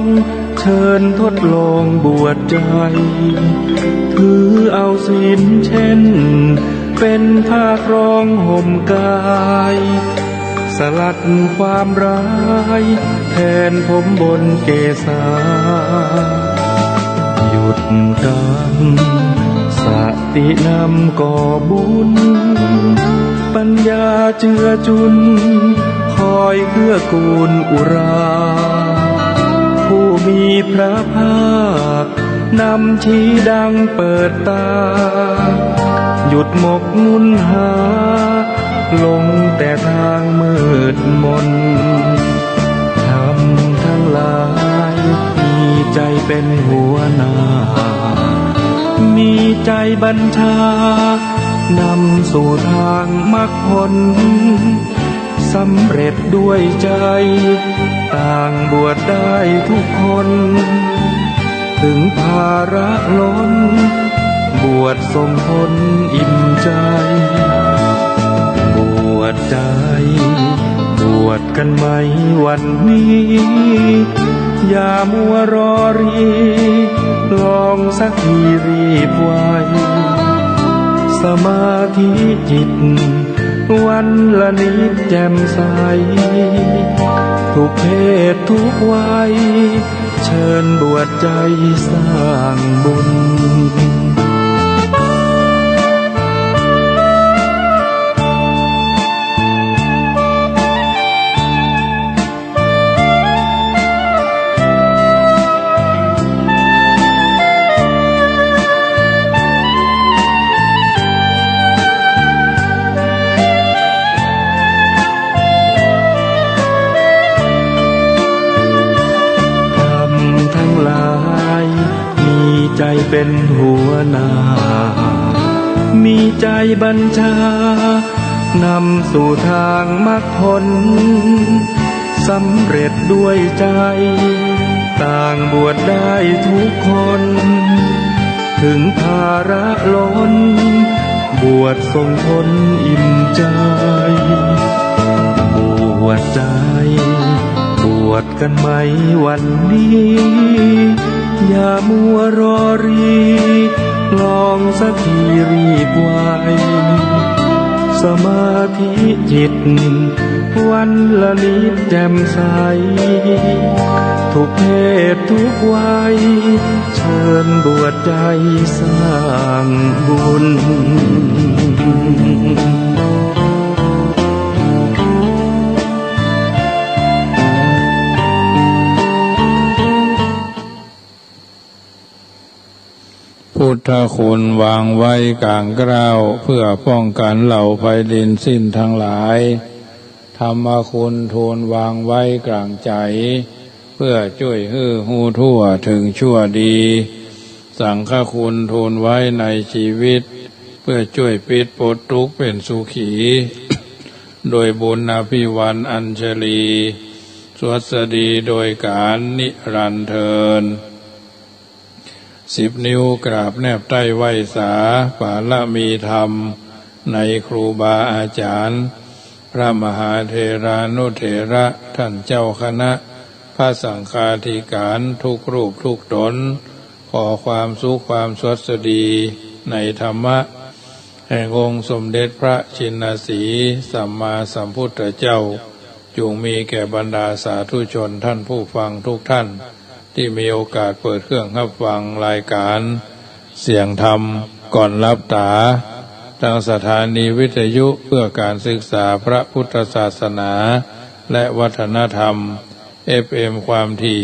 องเชิญทดลองบวชใจถือเอาศีลเช่นเป็นผ้าครองห่มกายสลัดความร้ายแทนผมบนเกศาหยุดกรรมสตินำก่อบุญปัญญาเจือจุนคอยเกื้อกูลอุราผู้มีพระภาคนำชี้ดังเปิดตาหยุดหมกมุ่นหาลงแต่ทางมืดมนธรรมทั้งหลายมีใจเป็นหัวหน้ามีใจบัญชานำสู่ทางมรรคผลสำเร็จด้วยใจต่างบวชได้ทุกคนถึงภาระล้นบวชส่งผลอิ่มใจบวชใจบวชกันไหมวันนี้อย่ามัวรอรีลองสักทีรีบไวสมาธิจิตวันละนิดแจ่มใสทุกเพศทุกวัยเชิญบวชใจสร้างบุญใจเป็นหัวหน้ามีใจบัญชานำสู่ทางมรรคผลสำเร็จด้วยใจต่างบวชได้ทุกคนถึงภาระล้นบวชส่งผลอิ่มใจบวชใจบวชกันไหมวันนี้อย่ามัวรอรีลองสักทีรีบไวสมาธิจิตวันละนิดแจ่มใสทุกเพศทุกวัยเชิญบวชใจสร้างบุญพุทธคุณวางไว้กลางเกล้าเพื่อป้องกันเหล่าภัยดินสิ้นทั้งหลายธรรมคุณทูลวางไว้กลางใจเพื่อช่วยฮื้อหูทั่วถึงชั่วดีสังฆคุณทูลไว้ในชีวิตเพื่อช่วยปิดปลดทุกข์เป็นสุขีโดยบุญอภิวันอัญชลีสวัสดีโดยการนิรันดร์เทิน10 นิ้วกราบแนบใต้ไหวสาปาละมีธรรมในครูบาอาจารย์พระมหาเถรานุเถระท่านเจ้าคณะพระสังฆาธิการทุกรูปทุกตนขอความสุขความสวัสดีในธรรมะแห่งองค์สมเด็จพระชินสีห์สัมมาสัมพุทธเจ้าจงมีแก่บรรดาสาธุชนท่านผู้ฟังทุกท่านที่มีโอกาสเปิดเครื่องรับฟังรายการเสียงธรรมก่อนรับตาทางสถานีวิทยุเพื่อการศึกษาพระพุทธศาสนาและวัฒนธรรม FM ความถี่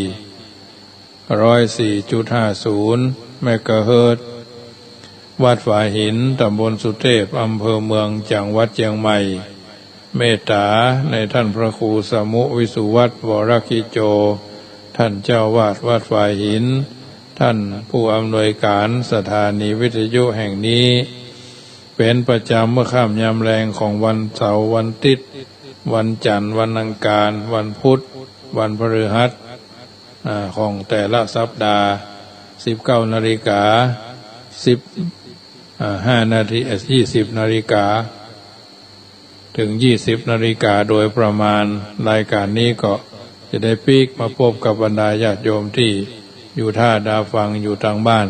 104.50 เมกะเฮิรตซ์วัดฝายหินตำบลสุเทพอำเภอเมืองจังหวัดเชียงใหม่เมตตาในท่านพระครูสมุวิสุวัตรวรกิโจท่านเจ้าวาดวัดฝายหินท่านผู้อำนวยการสถานีวิทยุแห่งนี้เป็นประจำเมื่อค่ำยามแรงของวันเสาร์วันอาทิตย์วันจันทร์วันอังคารวันพุธวันพฤหัสของแต่ละสัปดาห์ 19 นาฬิกา 5 นาที 20 นาฬิกาถึง 20 นาฬิกาโดยประมาณรายการนี้ก็ จะได้ปีกมาพบกับบรรดาญาติโยมที่อยู่ท่าดาฟังอยู่ทางบ้าน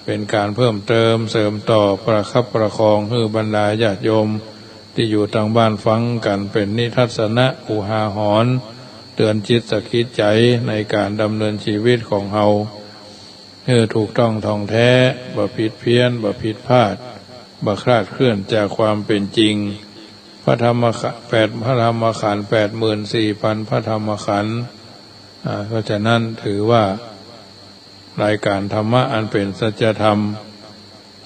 เป็นการเพิ่มเติมเสริมต่อประคับประคองให้บรรดาญาติโยมที่อยู่ทางบ้านฟังกันเป็นนิทัศนะอุทาหรณ์เตือนจิตสะกิดใจในการดำเนินชีวิตของเฮาถูกต้องท่องแท้บ่ผิดเพี้ยนบ่ผิดพลาดบ่คลาดเคลื่อนจากความเป็นจริงพระธรรมขันธ์84,000 พระธรรมขันธ์เพราะฉะนั้นถือว่ารายการธรรมะอันเป็นสัจธรรม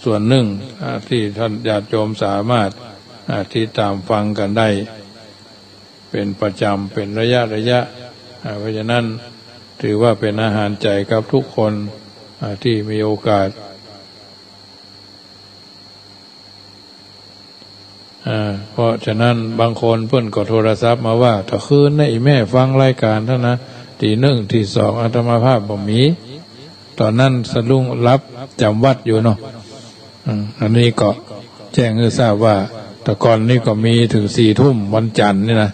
ส่วนหนึ่งที่ท่านญาติโยมสามารถที่ตามฟังกันได้เป็นประจำเป็นระยะเพราะฉะนั้นถือว่าเป็นอาหารใจกับทุกคนที่มีโอกาสเพราะฉะนั้นบางคนเพิ่นก็โทรศัพท์มาว่าถ้าคืนนี่แม่ฟังรายการเท่านะตี 1 ตี 2อาตมาภาพบ่มีตอนนั้นสะดุ้งรับจำวัดอยู่เนาะอันนี้ก็แจ้งให้ทราบว่าแต่ก่อนนี่ก็มีถึง 4 ทุ่มวันจันทร์นี่นะ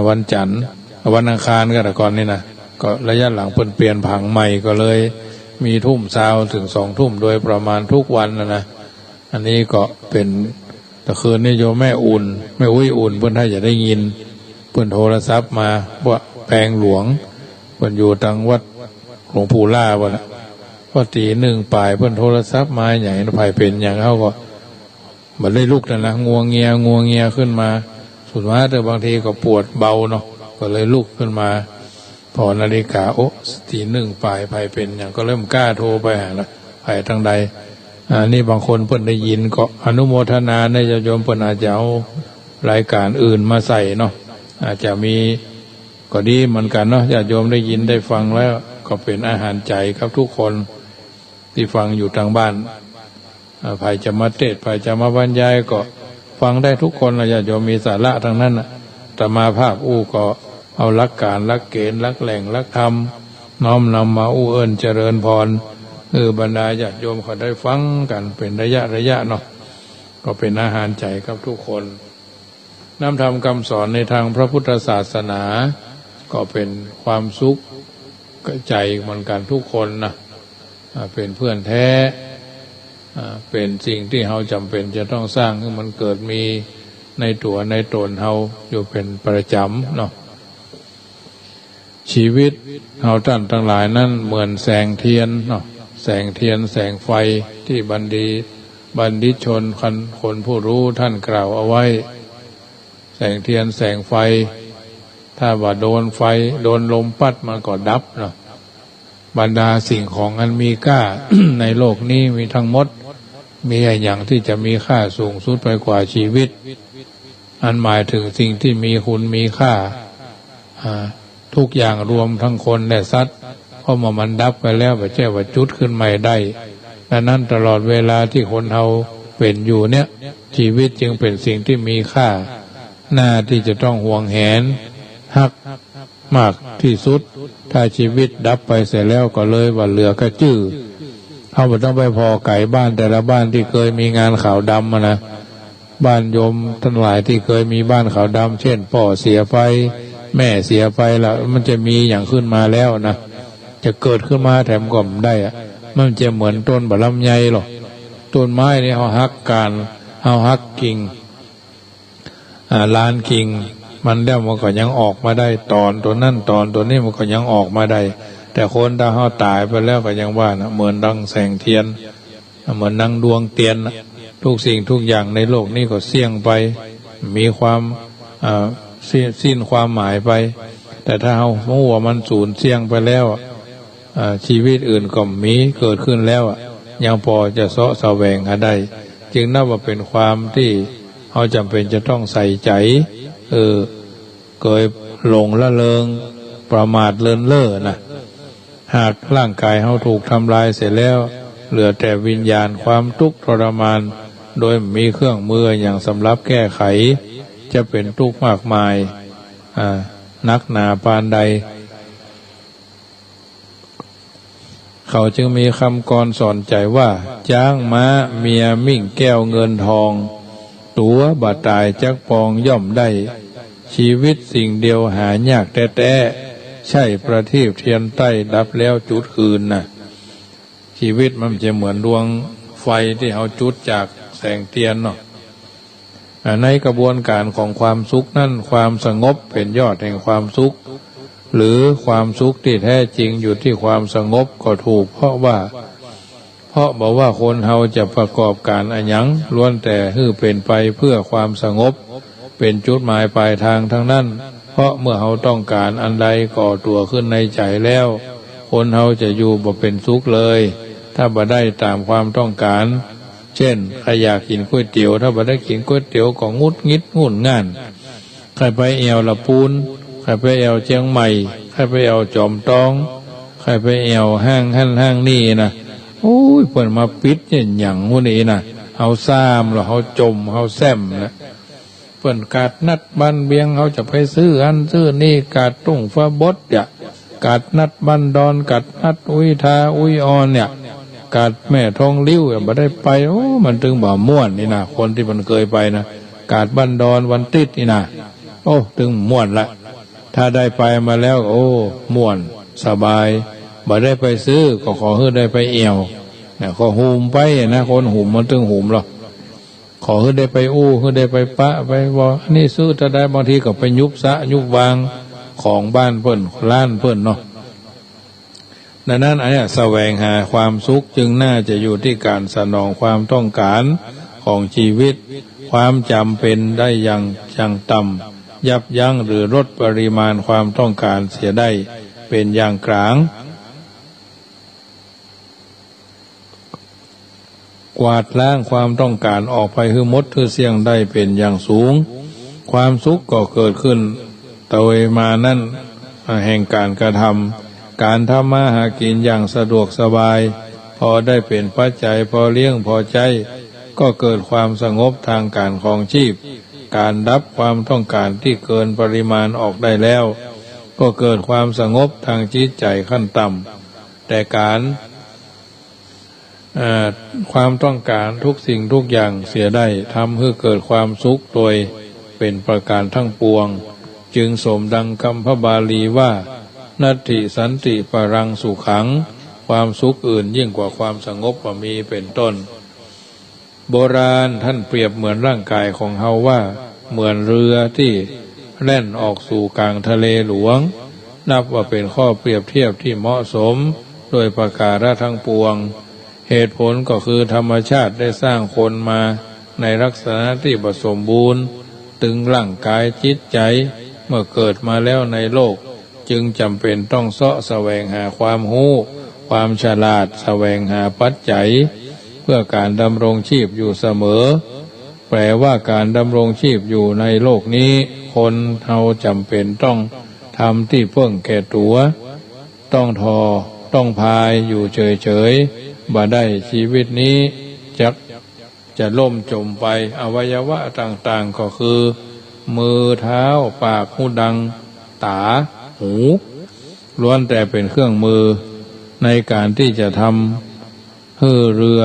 วันจันทร์วันอังคารก็แต่ก่อนนี่นะก็ระยะหลังเพิ่นเปลี่ยนผังใหม่ก็เลยมีทุ่มเช้าถึง 2 ทุ่มโดยประมาณทุกวันนะอันนี้ก็เป็นแต่คืนนี้โยมแม่อุ่นเพิ่นถ้าจะได้ยินเพิ่นโทรศัพท์มาว่าแปลงหลวงเพิ่นอยู่ทางวัดหลวงปู่ล่าบ่ล่ะพอตี 1ปลายเพิ่นโทรศัพท์มาใหญ่ไผเป็นหยังเฮาก็บ่ได้ลุกนั่นนะงัวเงียขึ้นมาสุดว่าแต่บางทีก็ปวดเบาเนาะก็เลยลุกขึ้นมาพอนาฬิกาตี 1ปลายไผเป็นหยังก็เริ่มกล้าโทรไปหาละไผทางใดนี่บางคนเพิ่นได้ยินก็อนุโมทนาในญาติโยมเพิ่นอาจจะเอารายการอื่นมาใส่เนาะอาจจะมีก็ดีเหมือนกันเนาะญาติโยมได้ยินได้ฟังแล้วก็เป็นอาหารใจครับทุกคนที่ฟังอยู่ทางบ้านใครจะมาเทศน์ใครจะมาบรรยายก็ฟังได้ทุกคนญาติโยมมีสาระทั้งนั้นแต่มาภาพก็เอาหลักการหลักเกณฑ์หลักแหล่งหลักธรรมน้อมนำมาเอิ้นเจริญพรบรรดาญาติโยมเขาได้ฟังกันเป็นระยะเนาะก็เป็นอาหารใจกับทุกคนนำธรรมคำสอนในทางพระพุทธศาสนาก็เป็นความสุขใจเหมือนกันทุกคนนะเป็นเพื่อนแท้เป็นสิ่งที่เราจำเป็นจะต้องสร้างให้มันเกิดมีในตัวในตนเราอยู่เป็นประจำเนาะชีวิตเราท่านทั้งหลายนั้นเหมือนแสงเทียนเนาะแสงเทียนแสงไฟที่บัณฑิตชนคนผู้รู้ท่านกล่าวเอาไว้แสงเทียนแสงไฟถ้าว่าโดนไฟโดนลมพัดมันก็ดับเนาะบรรดาสิ่งของอันมีค่า ในโลกนี้มีทั้งหมดมีอย่างที่จะมีค่าสูงสุดไปกว่าชีวิตอันหมายถึงสิ่งที่มีคุณมีค่าทุกอย่างรวมทั้งคนและสัตว์เพราะมันดับไปแล้วไม่ใช่ว่าจุดขึ้นใหม่ได้ดังนั้นตลอดเวลาที่คนเราเป็นอยู่เนี่ยชีวิตจึงเป็นสิ่งที่มีค่าหน้าที่จะต้องห่วงแหนฮักมากที่สุดถ้าชีวิตดับไปเสร็จแล้วก็เลยว่าเหลือกระจื้อเอาไม่ต้องไปพอไก่บ้านแต่ละบ้านที่เคยมีงานขาวดำนะบ้านโยมทั้งหลายที่เคยมีบ้านขาวดำเช่นพ่อเสียไปแม่เสียไปแล้วมันจะมีอย่างขึ้นมาแล้วนะจะเกิดขึ้นมาแถมก่อมได้มันจะเหมือนต้นบะลำไยหรอกต้นไม้นี่เอาฮักกิ่งล้านกิ่งมันแล้วมันก็ยังออกมาได้ตอนตัวนั่นตอนตัวนี้มันก็ยังออกมาได้แต่คนถ้าเขาตายไปแล้วก็ยังว่านะเหมือนดังแสงเทียนเหมือนดังดวงเทียนทุกสิ่งทุกอย่างในโลกนี้ก็เสี่ยงไปมีความสิ้นความหมายไปแต่ถ้าเขารู้ว่ามันสูญเสี่ยงไปแล้วชีวิตอื่นก็มีเกิดขึ้นแล้วยังพอจะเสาะแสวงหาได้จึงนับว่าเป็นความที่เขาจำเป็นจะต้องใส่ใจเกิดหลงละเลงประมาทเลินเล่อนะหากร่างกายเขาถูกทำลายเสร็จแล้วเหลือแต่วิญญาณความทุกข์ทรมานโดยมีเครื่องมืออย่างสำหรับแก้ไขจะเป็นทุกข์มากมายนักหนาปานใดเขาจึงมีคำกรสอนใจว่าจ้างม้าเมียมิ่งแก้วเงินทองตัวบาดตายจักปองย่อมได้ ชีวิตสิ่งเดียวหายากแท้ๆใช่ประทีปเทียนใต้ดับแล้วจุดคืนน่ะชีวิตมันจะเหมือนดวงไฟที่เอาจุดจากแสงเทียนเนาะในกระบวนการของความสุขนั่นความสงบเป็นยอดแห่งความสุขหรือความสุขที่แท้จริงอยู่ที่ความสงบก็ถูกเพราะบอกว่าคนเฮาจะประกอบการอันยังล้วนแต่เป็นไปเพื่อความสงบเป็นจุดหมายปลายทางทั้งนั้นเพราะเมื่อเฮาต้องการอันใดก่อตัวขึ้นในใจแล้วคนเฮาจะอยู่บ่เป็นสุขเลยถ้าบ่ได้ตามความต้องการเช่นใครอยากกินก๋วยเตี๋ยวถ้าบ่ได้กินก๋วยเตี๋ยวก็งุดงิดงุ่นง่านใครไปแอวละปูนใครไปแอวเชียงใหม่ใครไปแอวจอมตองใครไปแอวห้างนี่นะโอ้ยเพิ่นมาปิดเนี่ยหยังพวกนี้นะเฮาซ้ำแล้วเฮาจมเฮาแซมนะเพิ่นกาดนัดบ้านเบียงเฮาจะไปซื้ออันซื้อนี่กาดตุ้งฟ้าบดเนี่ยกาดนัดบ้านดอนกาดนัดอุ้ยทาอุ้ยออนเนี่ยกาดแม่ทองลิ้วบ่ได้ไปโอ้มันถึงบ่ม่วนนี่นะคนที่มันเคยไปนะกาดบ้านดอนวันติดนี่นะโอ้ถึงม่วนละถ้าได้ไปมาแล้วโอ้ม่วนสบายบ่ได้ไปซื้อก็ขอให้ได้ไปเอวเนี่ยขอหุมไปนะคนหุมมันถึงหุมหรอกขอให้ได้ไปให้ได้ไปปะไปบ่นี่ซื้อถ้าได้บางทีก็ไปยุบสะยุบวางของบ้านเพิ่นร้านเพิ่นเนาะดังนั้นอันนี้แสวงหาความสุขจึงน่าจะอยู่ที่การสนองความต้องการของชีวิตความจำเป็นได้อย่างต่ำยับยั้งหรือลดปริมาณความต้องการเสียได้เป็นอย่างกลางกวาดล้างความต้องการออกไปคือมดคือเสี่ยงได้เป็นอย่างสูงความสุขก็เกิดขึ้นโดยมานั่นแห่งการกระทำการทำมาหากินอย่างสะดวกสบายพอได้เป็นปัจจัยพอเลี้ยงพอใจก็เกิดความสงบทางการครองชีพการดับความต้องการที่เกินปริมาณออกได้แล้วก็เกิดความสงบทางจิตใจขั้นต่ำแต่การความต้องการทุกสิ่งทุกอย่างเสียได้ทำให้เกิดความสุขโดยเป็นประการทั้งปวงจึงสมดังคำพระบาลีว่านัตถิสันติปรังสุขังความสุขอื่นยิ่งกว่าความสงบบ่มีเป็นต้นโบราณท่านเปรียบเหมือนร่างกายของเฮาว่าเหมือนเรือที่แล่นออกสู่กลางทะเลหลวงนับว่าเป็นข้อเปรียบเทียบที่เหมาะสมโดยประการทั้งปวงเหตุผลก็คือธรรมชาติได้สร้างคนมาในลักษณะที่สมบูรณ์ตึงร่างกายจิตใจเมื่อเกิดมาแล้วในโลกจึงจำเป็นต้องเสาะแสวงหาความรู้ความฉลาดแสวงหาปัจจัยเพื่อการดำรงชีพอยู่เสมอแปลว่าการดำรงชีพอยู่ในโลกนี้คนเฮาจำเป็นต้องทำที่เพิ่งแก่ตัวต้องต้องพายอยู่เฉยๆบ่ได้ชีวิตนี้จะล่มจมไปอวัยวะต่างๆก็คือมือเท้าปากหูดังตาหูล้วนแต่เป็นเครื่องมือในการที่จะทำให้เรือ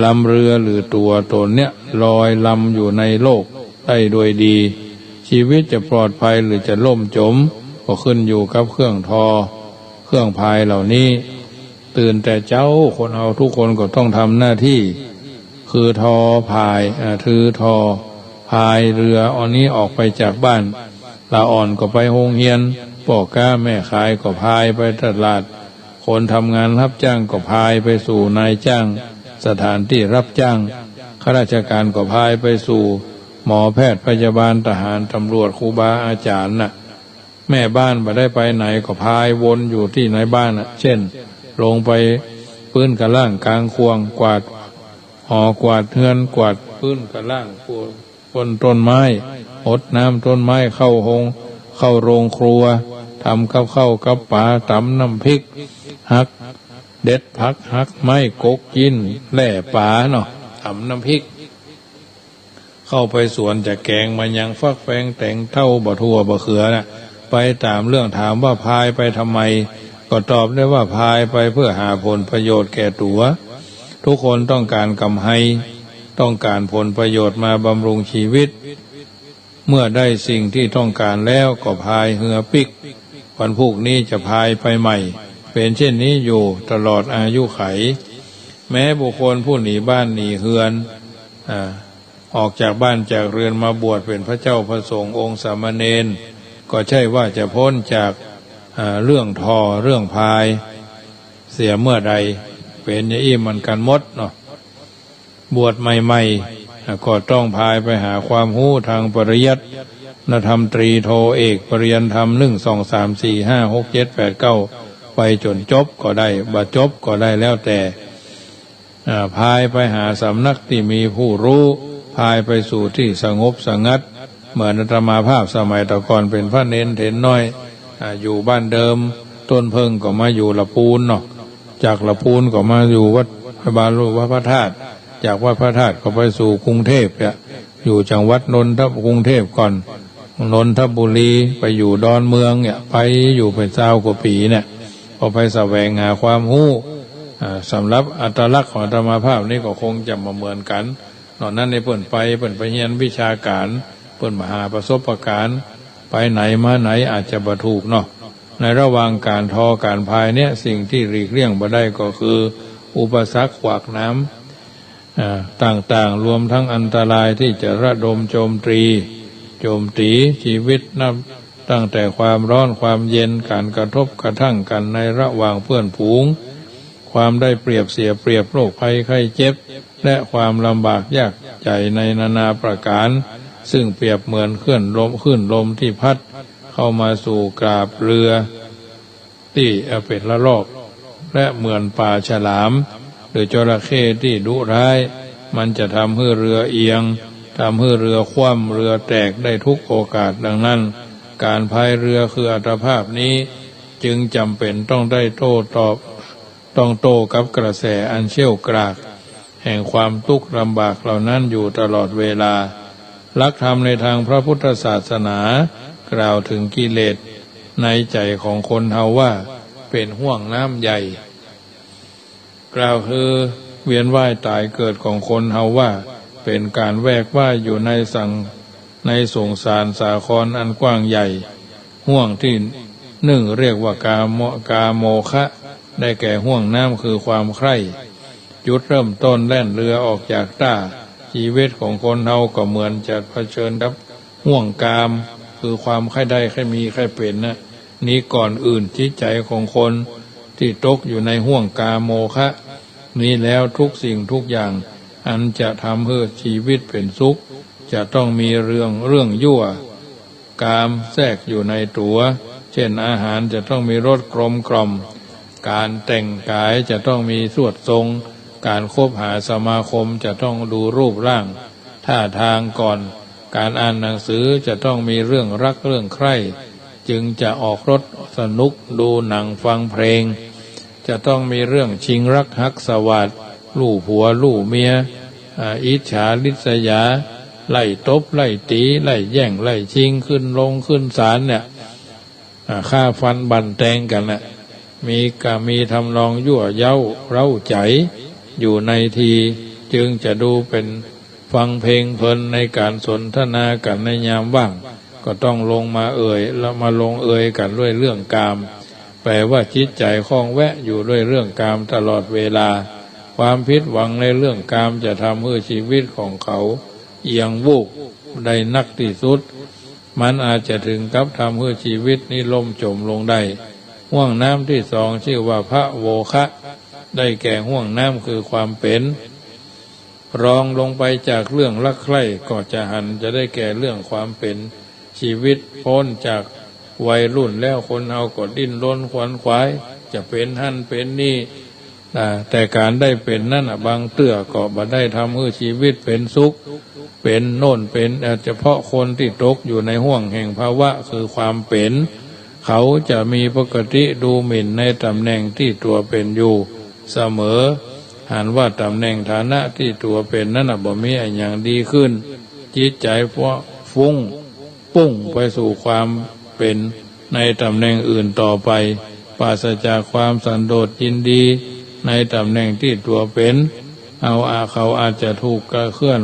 ลำเรือหรือตัวตนเนี่ยลอยลำอยู่ในโลกได้โดยดีชีวิตจะปลอดภัยหรือจะล่มจมก็ขึ้นอยู่กับเครื่องพายเหล่านี้ตื่นแต่เจ้าคนเอาทุกคนก็ต้องทำหน้าที่คือพายถือพายเรืออันนี้ออกไปจากบ้านลาอ่อนก็ไปโรงเรียนพ่อค้าแม่ขายก็พายไปตลาดคนทำงานรับจ้างก็พายไปสู่นายจ้างสถานที่รับจ้างข้าราชการก็พายไปสู่หมอแพทย์พยาบาลทหารตำรวจครูบาอาจารย์น่ะแม่บ้านบ่ได้ไปไหนก็พายวนอยู่ที่ในบ้านน่ะเช่นลงไปพื้นกระล่างกลางควงกวาดหอกวาดเฮือนกวาดพื้นกระล่างต้นไม้หดน้ำต้นไม้เข้าโรงครัวทำกับข้าวกับปลาตำน้ำพริกหักเด็ดผักหักไม้กกกินแล่ปลาเนาะทำน้ำพริกเข้าไปสวนจะแกงมันยังฟักแฟงแต่งเท่าบะทั่วบะเขือน่ะไปตามเรื่องถามว่าพายไปทำไมก็ตอบได้ว่าพายไปเพื่อหาผลประโยชน์แก่ตัวทุกคนต้องการกำไรต้องการผลประโยชน์มาบำรุงชีวิต เมื่อได้สิ่งที่ต้องการแล้วก็พายเรือปิกวันพรุ่งนี้จะพายไปใหม่เป็นเช่นนี้อยู่ตลอดอายุไขแม้บุคคลผู้หนีบ้านหนีเฮือนออกจากบ้านจากเรือนมาบวชเป็นพระเจ้าพระสงฆ์องค์สามเณรก็ใช่ว่าจะพ้นจากเรื่องทอเรื่องพายเสียเมื่อใดเป็นอย่างนี้มันกันหมดเนาะบวชใหม่ๆก็ต้องพายไปหาความรู้ทางปริยัตินธรรมตรีโทเอกปริยันธรรม1 2 3 4 5 6 7 8 9ไปจนจบก็ได้บ่จบก็ได้แล้วแต่พายไปหาสำนักที่มีผู้รู้พายไปสู่ที่สงบสงัดเหมือนอาตมาภาพสมัยตะก่อนเป็นพระเนนเถรน้อยอยู่บ้านเดิมต้นเพิ่งก็มาอยู่ละปูนเนาะจากละปูนก็มาอยู่วัดบาลูวัดพระธาตุจากวัดพระธาตุก็ไปสู่กรุงเทพอยู่จังหวัดนนทบุรีกรุงเทพก่อนนนทบุรีไปอยู่ดอนเมืองไปอยู่เป็น20 กว่าปีพอไปแสวงหาความรู้สำหรับอัตลักษณ์ของอาตมาภาพนี่ก็คงจะมาเหมือนกันนอกนั้นในเปิ่นไปเรียนวิชาการเปิ่นมาหาประสบการณ์ไปไหนมาไหนอาจจะบ่ถูกเนาะในระหว่างการทอการพายสิ่งที่หลีกเลี่ยงบ่ได้ก็คืออุปสรรคขวากน้ำต่างๆรวมทั้งอันตรายที่จะระดมโจมตีชีวิตนับตั้งแต่ความร้อนความเย็นการกระทบกระทั่งกันในระหว่างเพื่อนฝูงความได้เปรียบเสียเปรียบโรคภัยไข้เจ็บและความลำบากยากใจในนานาประการซึ่งเปรียบเหมือนคลื่นลมที่พัดเข้ามาสู่กราบเรือที่เป็นละลอกและเหมือนป่าฉลามหรือจระเข้ที่ดุร้ายมันจะทำให้เรือเอียงทำให้เรือคว่ำเรือแตกได้ทุกโอกาสดังนั้นการพายเรือคืออัตภาพนี้จึงจำเป็นต้องได้โต้กับกระแสอันเชี่ยวกรากแห่งความทุกข์ลำบากเหล่านั้นอยู่ตลอดเวลาหลักธรรมในทางพระพุทธศาสนากล่าวถึงกิเลสในใจของคนเฮาว่าเป็นห่วงน้ำใหญ่กล่าวคือเวียนว่ายตายเกิดของคนเฮาว่าเป็นการแวกว่ายอยู่ในสงสารสาครอันกว้างใหญ่ห่วงที่เรียกว่ากาโมคะได้แก่ห่วงน้ำคือความใคร่จุดเริ่มต้นแล่นเรือออกจากท่าชีวิตของคนเฮาก็เหมือนจะเผชิญกับห่วงกามคือความใคร่ได้ใคร่มีใคร่เป็นนี้ก่อนอื่นจิตใจของคนที่ตกอยู่ในห่วงกาโมคะนี้แล้วทุกสิ่งทุกอย่างอันจะทำให้ชีวิตเป็นสุขจะต้องมีเรื่องยั่วกามแทรกอยู่ในตัวเช่นอาหารจะต้องมีรสกลมกล่อมการแต่งกายจะต้องมีสวดทรงการคบหาสมาคมจะต้องดูรูปร่างท่าทางก่อนการอ่านหนังสือจะต้องมีเรื่องรักเรื่องใคร่จึงจะออกรถสนุกดูหนังฟังเพลงจะต้องมีเรื่องชิงรักฮักสวัสดิ์ลู่ผัวลู่เมียอิจฉาริษยาไล่ตบไล่ตีไล่แย่งไล่ชิงขึ้นศาลฆ่าฟันบั่นแทงกันมีทำนองยั่วเย้าเร้าใจอยู่ในทีจึงจะดูเป็นฟังเพลงเพลินในการสนทนากันในยามว่างก็ต้องลงมาแล้วมาลงกันด้วยเรื่องกามแปลว่าจิตใจคล้องแวะอยู่ด้วยเรื่องกามตลอดเวลาความผิดหวังในเรื่องกามจะทำให้ชีวิตของเขาเอียงวูบได้นักที่สุดมันอาจจะถึงกับทำให้ชีวิตนี้ล่มจมลงได้ห่วงน้ำที่สองชื่อว่าพระโวคะได้แก่ห่วงน้ำคือความเป็นรองลงไปจากเรื่องรักใคร่ก็จะได้แก่เรื่องความเป็นชีวิตพ้นจากวัยรุ่นแล้วคนเฮาก็ดิ้นรนขวนขวายจะเป็นหั่นเป็นนี่แต่การได้เป็นนั่นบางเตื้อก็บ่ได้ทำให้ชีวิตเป็นสุขเป็นโน่นเป็นเฉพาะคนที่ตกอยู่ในห่วงแห่งภาวะคือความเป็นเขาจะมีปกติดูหมิ่นในตำแหน่งที่ตัวเป็นอยู่เสมอหันว่าตำแหน่งฐานะที่ตัวเป็นนั้นบ่มีอย่างดีขึ้นจิตใจเพราะฟุ้งปุ้งไปสู่ความเป็นในตำแหน่งอื่นต่อไปปราศจากความสันโดษยินดีในตำแหน่งที่ตัวเป็นเขาอาจจะถูกกระเคลื่อน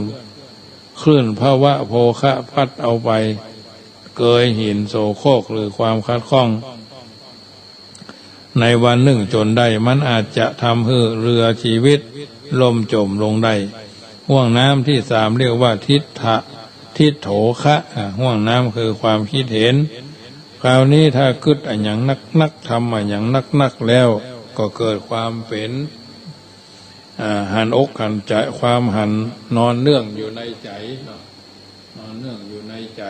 คลื่นภาวะโภคะพัดเอาไปเกยหินโสโครกหรือความคัดข้องในวันหนึ่งจนได้มันอาจจะทำให้เรือชีวิตล่มจมลงได้ห่วงน้ำที่สามเรียกว่าทิฏโถคะห่วงน้ำคือความคิดเห็นคราวนี้ถ้าคิดอย่างนักทำอย่างนักแล้วก็เกิดความเป็นหันอกหันใจความหันนอนเนื่องอยู่ในใจนอนเนื่องอยู่ในใจ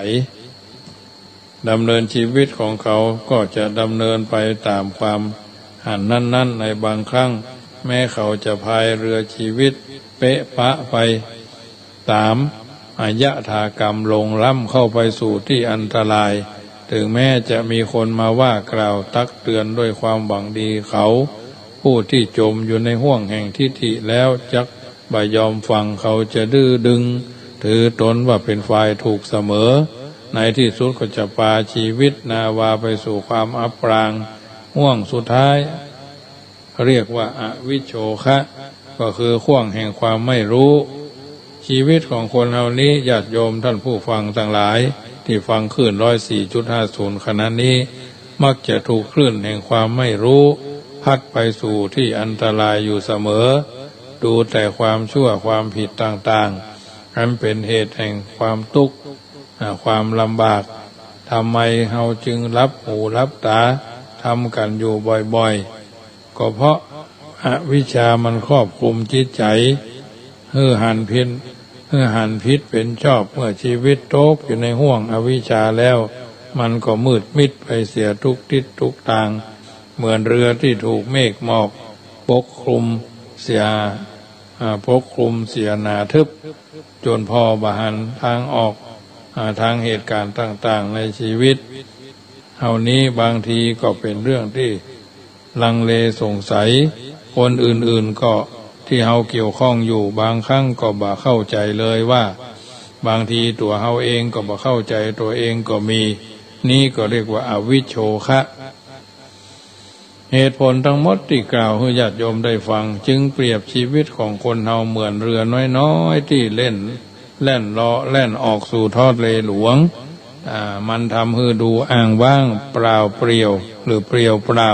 ดำเนินชีวิตของเขาก็จะดำเนินไปตามความหันนั้นในบางครั้งแม้เขาจะพายเรือชีวิตเป๊ะปะไปตามอายะถากรรมลงล้ำเข้าไปสู่ที่อันตรายถึงแม้จะมีคนมาว่ากล่าวตักเตือนด้วยความหวังดีเขาผู้ที่จมอยู่ในห้วงแห่งทิฏฐิแล้วจักบ่ยอมฟังเขาจะดื้อดึงถือตนว่าเป็นฝ่ายถูกเสมอในที่สุดก็จะพาชีวิตนาวาไปสู่ความอับปรางห่วงสุดท้ายเรียกว่าอวิชโชคะก็คือห่วงแห่งความไม่รู้ชีวิตของคนเหล่านี้ญาติโยมท่านผู้ฟังทั้งหลายที่ฟังคลื่น 104.50 ขณะนี้มักจะถูกคลื่นแห่งความไม่รู้พัดไปสู่ที่อันตรายอยู่เสมอดูแต่ความชั่วความผิดต่างๆนั้นเป็นเหตุแห่งความทุกข์ความลำบากทำไมเฮาจึงรับหูรับตาทำกันอยู่บ่อยๆก็เพราะอวิชชามันครอบคลุมจิตใจหันพิษเป็นชอบเมื่อชีวิตโตกอยู่ในห่วงอวิชชาแล้วมันก็มืดมิดไปเสียทุกทิศทุกทางเหมือนเรือที่ถูกเมฆหมอกปกคลุมเสียหนาทึบจนพอบะหันทางออกทางเหตุการณ์ต่างๆในชีวิตเฮานี้บางทีก็เป็นเรื่องที่ลังเลสงสัยคนอื่นๆก็ที่เฮาเกี่ยวข้องอยู่บางครั้งก็บ่เข้าใจเลยว่าบางทีตัวเฮาเองก็บ่เข้าใจตัวเองก็มีนี่ก็เรียกว่าอวิชโชคะเหตุผลทั้งหมดที่กล่าวให้ญาติโยมได้ฟังจึงเปรียบชีวิตของคนเฮาเหมือนเรือน้อยๆที่แล่นออกสู่ทอดเลหลวงมันทำให้ดูอ้างว้างเปล่าเปลี่ยวหรือเปลี่ยวเปล่า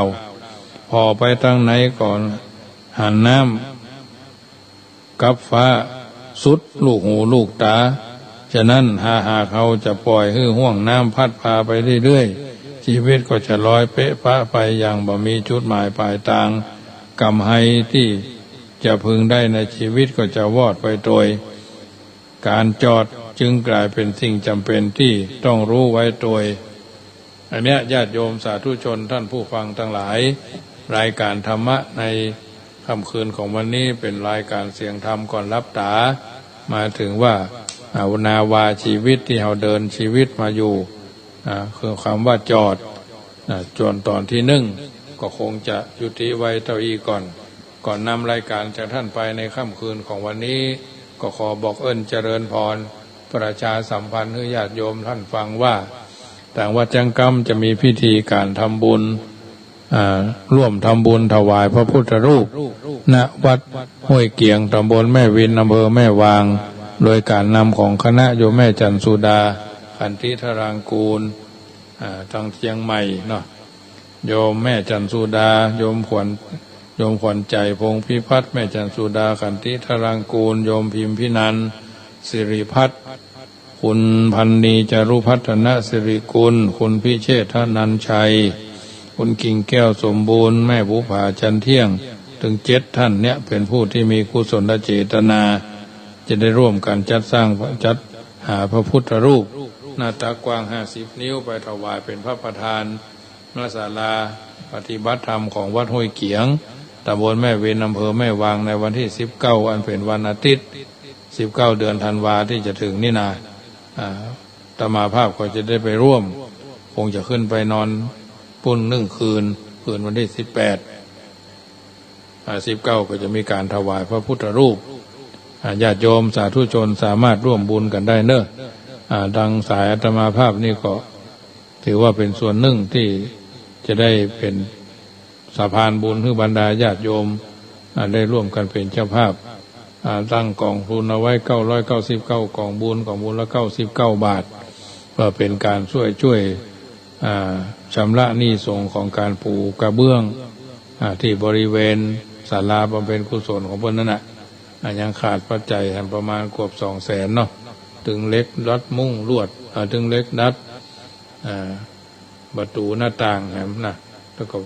พอไปทางไหนก่อนหันน้ำกับฟ้าสุดลูกหูลูกตาฉะนั้นหากเขาจะปล่อยให้ห่วงน้ำพัดพาไปเรื่อยๆชีวิตก็จะลอยเป๊ะปะไปอย่างบ่มีจุดหมายปลายทางกำไห้ที่จะพึงได้ในชีวิตก็จะวอดไปโดยการจอดจึงกลายเป็นสิ่งจำเป็นที่ต้องรู้ไว้โดยอันเนี้ยญาติโยมสาธุชนท่านผู้ฟังทั้งหลายรายการธรรมะในค่ำคืนของวันนี้เป็นรายการเสียงธรรมก่อนรับตามาถึงว่าวนาวาชีวิตที่เราเดินชีวิตมาอยู่คือคำว่าจอดจนตอนที่หนึ่งก็คงจะยุติไว้เท่าอีก่อนนำรายการจากท่านไปในค่ำคืนของวันนี้ก็ขอบอกเจริญพรประชาสัมพันธ์ให้ญาติโยมท่านฟังว่าต่างวัดจังกรรมจะมีพิธีการทำบุญร่วมทำบุญถวายพระพุทธรูปณวัดห้วยเกียงตำบลแม่วินอำเภอแม่วางโดยการนำของคณะโยมแม่จันสุดาขันธิธารางกูลทางเชียงใหม่เนาะโยมแม่จันสุดาโยมขวัญใจพงพิพัฒน์แม่จันสุดาขันธิธารางกูลโยมพิมพินันท์สิริพัฒน์คุณพันนีจารุพัฒนสิริกุลคุณพิเชษฐนันชัยคุณกิ่งแก้วสมบูรณ์แม่บุภาจันเที่ยงถึง7 ท่านเนี่ยเป็นผู้ที่มีกุศลเจตนาจะได้ร่วมกันจัดหาพระพุทธรูปหน้าตากว้าง50 นิ้วไปถวายเป็นพระประธานณศาลาปฏิบัติธรรมของวัดห้วยเกียงตำบลแม่เวนอำเภอแม่วางในวันที่19อันเป็นวันอาทิตย์19เดือนธันวาที่จะถึงนี่นาตมาภาพก็จะได้ไปร่วมคงจะขึ้นไปนอนปุ่น1 คืนวันที่19ก็จะมีการถวายพระพุทธรูปญาติโยมสาธุชนสามารถร่วมบุญกันได้เนอะดังสายอาตมาภาพนี่ก็ถือว่าเป็นส่วนหนึ่งที่จะได้เป็นสะพานบุญให้บรรดาญาติโยมได้ร่วมกันเป็นเจ้าภาพ ตั้งกองทุนเอาไว้999กองบุญละ99 บาทเพื่อเป็นการช่วยชำระหนี้ส่งของการปูกระเบื้องที่บริเวณศาลาบำเพ็ญกุศลของเพิ่นนั่นน่ะยังขาดปัจจัยประมาณเกือบ200,000เนาะถึงเล็กดัดมุ้งลวดถึงเล็กดัดประตูหน้าต่างนะแล้วก็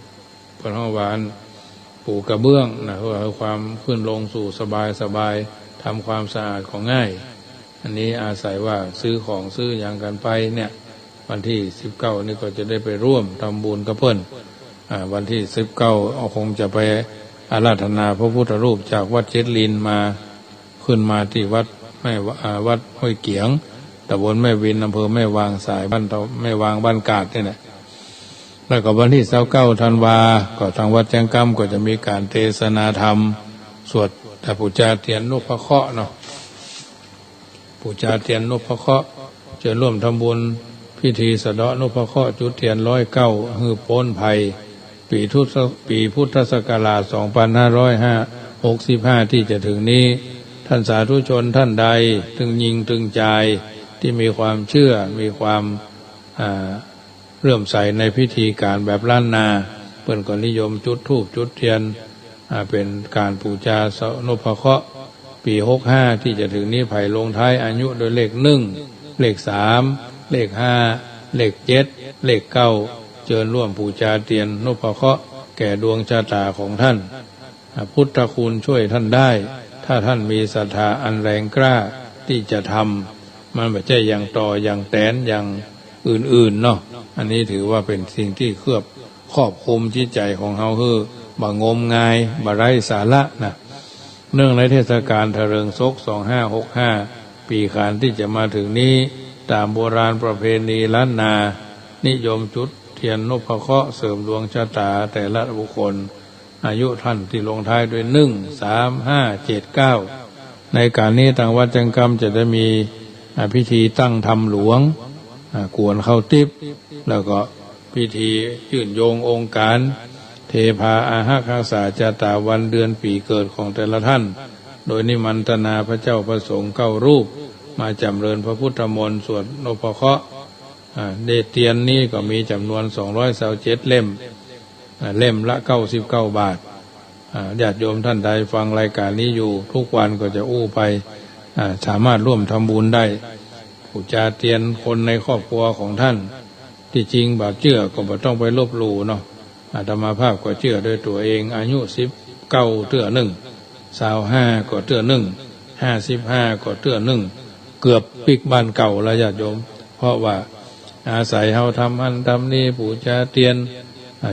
เพิ่นเฮาว่าปูกระเบื้องนะเพื่อให้ความขึ้นลงสู่สบายทำความสะอาดของง่ายอันนี้อาศัยว่าซื้อของซื้ออย่างกันไปเนี่ยวันที่19นี่ก็จะได้ไปร่วมทำบุญกับเพิ่นวันที่19คงจะไปอาราธนาพระพุทธรูปจากวัดเจ็ดลินมาขึ้นมาที่วัดห้วยเกียงตำบลแม่วินอำเภอแม่วางสายบ้านแม่วางบ้านกาดนี่แหละแล้วก็วันที่29ธันวาก็ทางวัดแจ้งกำก็จะมีการเทศนาธรรมสวดปูชาเทียนนพเคราะห์เนาะปูชาเทียนนพเคราะห์จะร่วมทำบุญพิธีสะเดาะนพเคราะห์จุดเทียน109ฮือพ้นภัยปีพุทธศักราช2565ที่จะถึงนี้ท่านสาธุชนท่านใดถึงยิงถึงใจที่มีความเชื่อมีความเลื่อมใสในพิธีการแบบล้านนาเพิ่นก็นิยมจุดธูปจุดเทียนเป็นการบูชานพเคราะห์ปี65ที่จะถึงนี้ไผ่ลงท้ายอายุโดยเลข1เลข3เลข5เลข7เลข9เชิญร่วมบูชาเทียนนพเคราะห์แก่ดวงชะตาของท่านพุทธคุณช่วยท่านได้ถ้าท่านมีศรัทธาอันแรงกล้าที่จะทำมันไม่ใช่อย่างต่ออย่างแตนอย่างอื่นๆเนาะอันนี้ถือว่าเป็นสิ่งที่ครอบคลุมจิตใจของเฮาคือบางมงายบ่ไร้สาระนะเนื่องในเทศกาลเถริงศก2565ปีขานที่จะมาถึงนี้ตามโบราณประเพณีล้านนานิยมจุดเทียนนพเคราะห์เสริมดวงชะตาแต่ละบุคคลอายุท่านที่ลงท้ายด้วย1 3 5 7 9ในการนี้ทางวัดจังกำจะได้มีพิธีตั้งธรรมหลวงกวนเข้าทิพย์แล้วก็พิธียื่นโยงองค์การเทพาอาหาคาสาจาตาวันเดือนปีเกิดของแต่ละท่านโดยนิมันตนาพระเจ้าประสงค์9 รูปมาจำเริญพระพุทธมนต์สวดนพเคราะห์เดชเทียนนี้ก็มีจำนวน227 เล่มเล่มละ99 บาทญาติโยมท่านใดฟังรายการนี้อยู่ทุกวันก็จะอู้ไปสามารถร่วมทำบุญได้บูชาเทียนคนในครอบครัวของท่านที่จริงบาปเชื่อก็บ่ต้องไปลบหลู่เนาะอาตมาภาพก็เชื่อด้วยตัวเองอายุ19เตื้อ1 25ก็เตื้อ1 55ก็เตื้อ1เกือบปิกบ้านเก่าแล้วญาติโยมเพราะว่าอาศัยเฮาทำอันทำนี้บูชาเทียน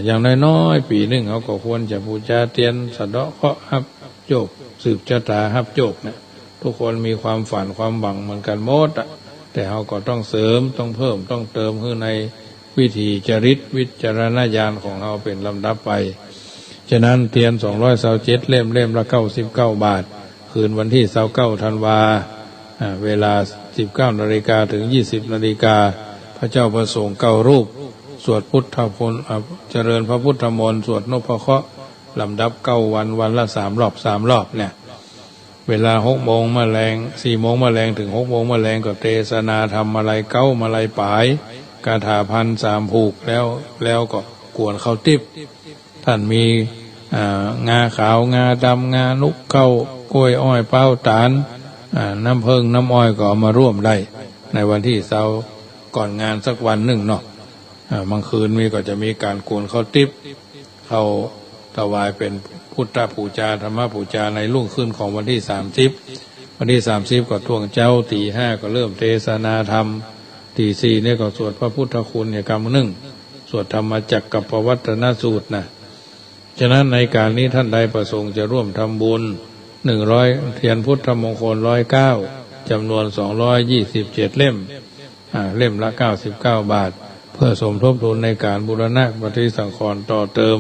อย่างน้อยๆปีหนึ่งเขาก็ควรจะบูชาเทียนสะเดาะเคราะห์ฮับโจกสืบชะตาฮับโจกเนี่ยทุกคนมีความฝันความหวังเหมือนกันหมดแต่เขาก็ต้องเสริมต้องเพิ่มต้องเติมขึ้นในวิถีจริตวิจารณญาณของเขาเป็นลำดับไปฉะนั้นเทียน227 เล่มละ99 บาทคืนวันที่29ธันวาเวลา 19 นาฬิกาถึง 20 นาฬิกาพระเจ้าประสงค์9 รูปสวดพุทธมนต์เจริญพระพุทธมนต์สวดนพเคราะห์ลำดับ9 วันวันละ3 รอบเนี่ยเวลา6 โมงมะแรง4 โมงมะแรงถึง6 โมงมะแรงก็เทศนาธรรมอะไรเก้ามาลัยปายกาถาพัน3 ผูกแล้วก็กวนเข้าทิพย์ท่านมีงาขาวงาดำงานุกเข้ากล้วยอ้อยเป้าตาลน้ำผึ้งน้ำอ้อยก็มาร่วมได้ในวันที่เสาร์ก่อนงานสักวันหนึ่งเนาะบางคืนก็จะมีการกวนเข้าทิพย์เข้าถวายเป็นพุทธบูชาธรรมบูชาในรุ่งขึ้นของวันที่30วันที่30ก็ท่วงเจ้าตี 5ก็เริ่มเทศนาธรรมตี4เนี่ยก็สวดพระพุทธคุณกรรมหนึ่งสวดธรรมจักรกับปวัตตนสูตรนะฉะนั้นในการนี้ท่านใดประสงค์จะร่วมทำบุญ100เทียนพุทธมงคล109จำนวน227 เล่มเล่มละ99 บาทเพื่อสมทบทุนในการบูรณะปฏิสังขรณ์ต่อเติม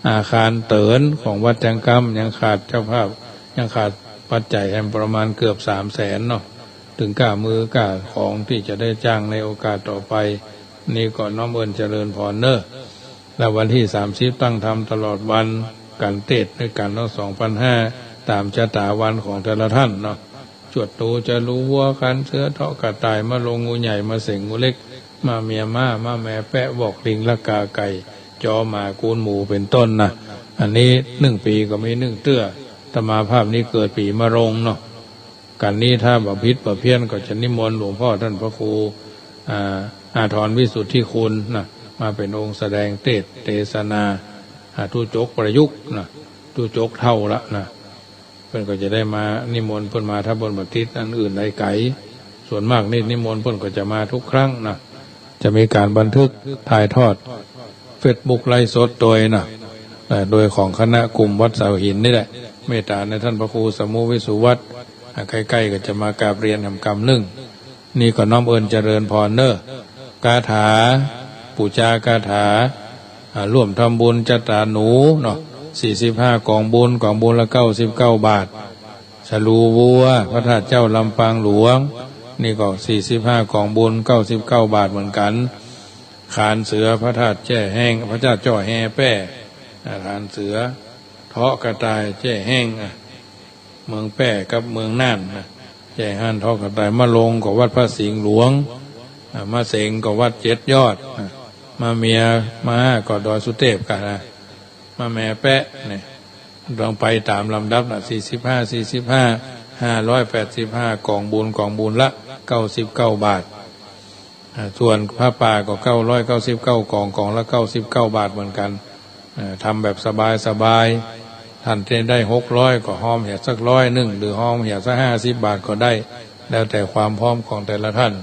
อาคารเตินของวัดจังกำยังขาดเจ้าภาพยังขาดปัจจัยแห่งประมาณเกือบ300,000เนาะถึงกล้ามือกล้าของที่จะได้จ้างในโอกาสต่อไปนี่ก็น้อมเอิญเจริญพรเนอะและวันที่30ตั้งธรรมตลอดวันการเทศน์ด้วยกันทั้ง 2,500 ตามชะตาวันของแต่ละท่านเนาะจวดตูจะรู้วัวกันเสือเทาะกระต่ายมาลงงูใหญ่มาเสงงูเล็กมาเมียมาแม่แปะบอกลิงละกาไก่จอหมากูนหมูเป็นต้นนะอันนี้1 ปีก็มี1 เตื้อธรรมาภาพนี้เกิดปีมะรงเนาะกันนี้ถ้าบ่พิษบ่เพี้ยนก็จะนิมนต์หลวงพ่อท่านพระครูอาทรวิสุทธิคุณนะมาเป็นองค์แสดงเทศนาทุจกประยุกต์นะทุจกเท่าละนะเพิ่นก็จะได้มานิมนต์เพิ่นมาถ้าบนบัพติศอันอื่นใดไกลส่วนมากนี่นิมนต์เพิ่นก็จะมาทุกครั้งนะจะมีการบันทึกถ่ายทอดเฟซบุ๊กไลฟ์สดโดยนะโดยของคณะกลุ่มวัดเสาหินนี่แหละเมตตาในท่านพระครูสมุวิสุวัฒน์ใกล้ๆก็จะมากราบเรียนทำกรรมนึ่งนี่ก็น้อมเอิญเจริญพรเนอกาถาปูชากาถาร่วมทำบุญจัตตาหนูเนาะ45 กองบุญละ99 บาทฉลูวัวพระธาตุเจ้าลำปางหลวงนี่ก็45 กองบุญ99 บาทเหมือนกันขานเสือพระธาตุแจ้แห้งพระเจ้าจ่อแห่แป้ขานเสือเทาะกระต่ายแจ้แห้งเมืองแป้กับเมืองน่านแจ้ห้านเทาะกระต่ายมาลงกับวัดพระสิงห์หลวงมาเสงกับวัด7 ยอดมาเมียมาก็ดอยสุเทพกันนะมาแม่แปะเนี่ยลองไปตามลำดับนะ45 585 กองบุญละ99 บาทส่วนผ้าป่าก็999 กองละ99 บาทเหมือนกันทำแบบสบายท่านได้600ก็ห้อมเหี่ยสัก100หรือห้อมเหี่ยสัก50 บาทก็ได้แล้วแต่ความพร้อมของแต่ละท่าน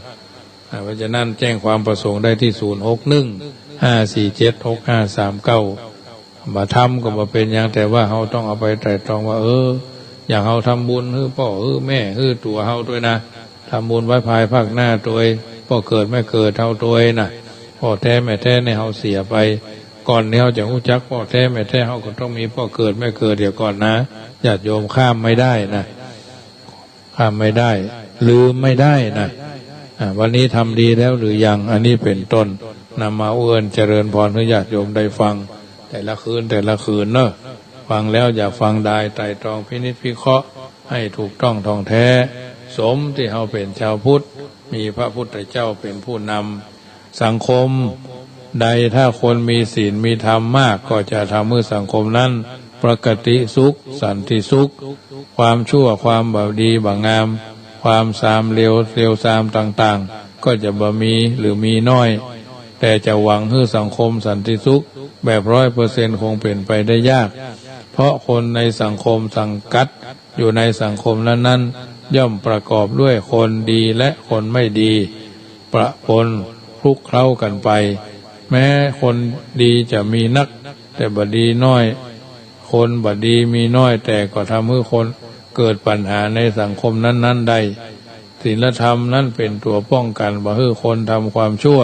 เพราะฉะนั้นแจ้งความประสงค์ได้ที่061 547 6539มาทำก็มาเป็นอย่างแต่ว่าเราต้องเอาไปไตร่ตรองว่าอย่างเราทำบุญให้พ่อแม่ให้ตัวเราด้วยนะทำบุญไว้ภายภาคหน้าตัวพ่อเกิดไม่เกิดเท่าตัวนะพ่อแท้แม่แท้ในเราเสียไปก่อนนี้เราจะรู้จักพ่อแท้แม่แท้เราก็ต้องมีพ่อเกิดไม่เกิดเดี๋ยวก่อนนะญาติโยมข้ามไม่ได้นะข้ามไม่ได้ลืมไม่ได้นะวันนี้ทำดีแล้วหรือยังอันนี้เป็นต้นนำมาเอื้อนเจริญพรให้ญาติโยมได้ฟังแต่ละคืนเนอะฟังแล้วอย่าฟังได้ไตร่ตรองพินิจพิเคราะห์ให้ถูกต้องท่องแท้สมที่เราเป็นชาวพุทธมีพระพุทธเจ้าเป็นผู้นำสังคมใดถ้าคนมีศีลมีธรรมมากก็จะทำให้สังคมนั้นปกติสุขสันติสุขความชั่วความบาปดีบางงามความสามเลวสามต่างๆก็จะบ่มีหรือมีน้อยแต่จะหวังให้สังคมสันติสุขแบบ100%คงเป็นไปได้ยากเพราะคนในสังคมสังกัดอยู่ในสังคมนั้นย่อมประกอบด้วยคนดีและคนไม่ดีประปนคลุกเคล้ากันไปแม้คนดีจะมีนักแต่บดีน้อยคนบดีมีน้อยแต่ก็ทำให้คนเกิดปัญหาในสังคมนั้นได้ศีลธรรมนั้นเป็นตัวป้องกันบ่ให้คนทำความชั่ว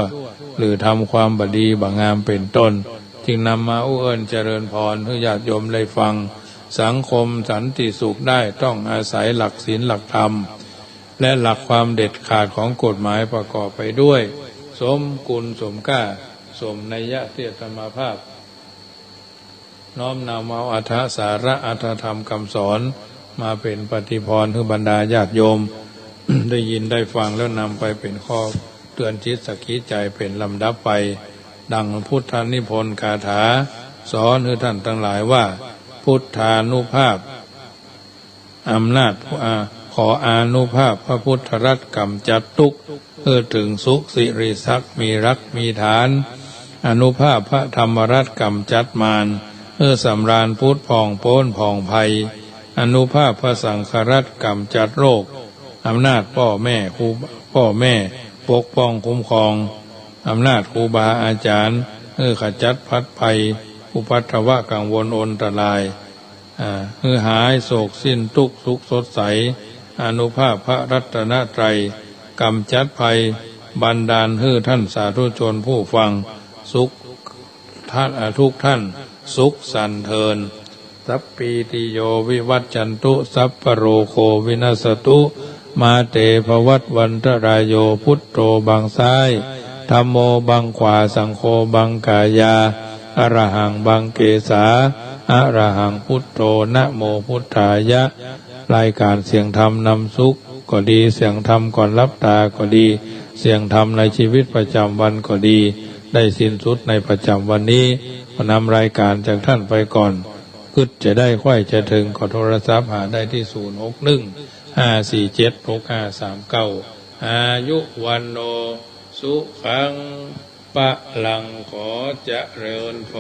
หรือทำความบดีบางามเป็นต้นจึงนำมาเอื้อนเจริญพรให้ญาติโยมได้ฟังสังคมสันติสุขได้ต้องอาศัยหลักศีลหลักธรรมและหลักความเด็ดขาดของกฎหมายประกอบไปด้วยสมกุลสมก้าสมนัยยะที่อาตมาภาพน้อมนำเอาอรรถสาระอรรถธรรมคำสอนมาเป็นปฏิพรให้บรรดาญาติโยม ได้ยินได้ฟังแล้วนำไปเป็นข้อเตือนจิตสักขีใจเป็นลำดับไปดังพุทธานิพนธ์คาถาสอนให้ท่านทั้งหลายว่าพุทธานุภาพอำนาจขออานุภาพพระพุทธรัตน์กำจัดทุกข์ถึงสุขสิริสักมีรักมีฐานอนุภาพพระธรรมรัตน์กำจัดมารสำราญพุทธผ่องโพ้นผ่องภัยอนุภาพพระสังฆรัตน์กำจัดโรคอำนาจพ่อแม่ปกป้องคุ้มครองอำนาจครูบาอาจารย์ขจัดพัดภัยอุปัตถวะกังวลอนตรายหายโศกสิ้นทุกข์สุขสดใสอนุภาพพระรัตนตรัยกำจัดภัยบันดาลให้ท่านสาธุชนผู้ฟังสุขท่านทุกท่านสุขสันเทินสัพปีติโยวิวัจจันตุสัพพโรโควินัสตุมาเตภวัตวันตรายโยพุทโธบังซ้ายธัมโมบังขวาสังโฆบังกายาอรหังบังเกสา อะระหังพุทโธนะโมพุทธายะรายการเสียงธรรมนำสุขก็ดีเสียงธรรมก่อนรับตาก็ดีเสียงธรรมในชีวิตประจำวันก็ดีได้สิ้นสุดในประจำวันนี้ก็นำรายการจากท่านไปก่อนคึดจะได้ค่อยจะถึงขอโทรศัพท์หาได้ที่061-547-6539อายุวันโนสุขังปะลังขอเจริญพร